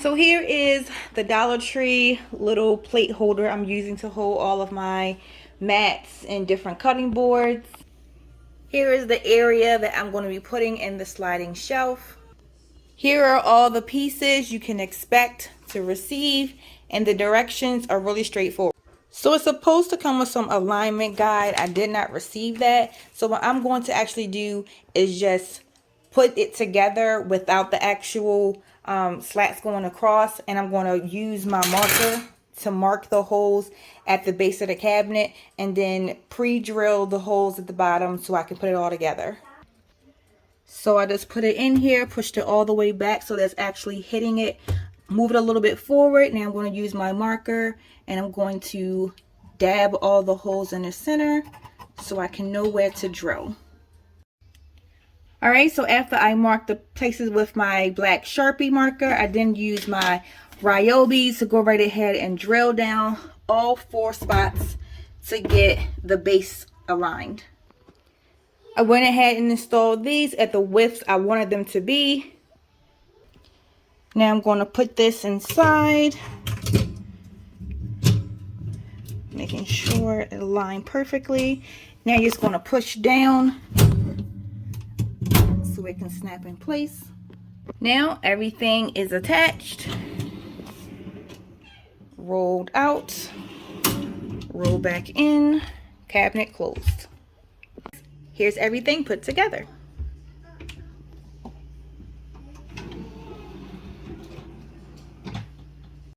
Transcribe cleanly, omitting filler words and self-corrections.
So here is the Dollar Tree little plate holder I'm using to hold all of my mats and different cutting boards. Here is the area that I'm going to be putting in the sliding shelf. Here are all the pieces you can expect to receive, and the directions are really straightforward. So it's supposed to come with some alignment guide. I did not receive that. So what I'm going to actually do is just put it together without the actual slats going across, and I'm going to use my marker to mark the holes at the base of the cabinet and then pre-drill the holes at the bottom so I can put it all together. So I just put it in here, pushed it all the way back so that's actually hitting it. Move it a little bit forward. Now I'm going to use my marker and I'm going to dab all the holes in the center so I can know where to drill. Alright, so after I marked the places with my black Sharpie marker, I then used my Ryobi to go right ahead and drill down all 4 spots to get the base aligned. I went ahead and installed these at the widths I wanted them to be. Now I'm going to put this inside, making sure it aligned perfectly. Now you're just going to push down so it can snap in place. Now everything is attached, rolled out, roll back in, cabinet closed. Here's everything put together.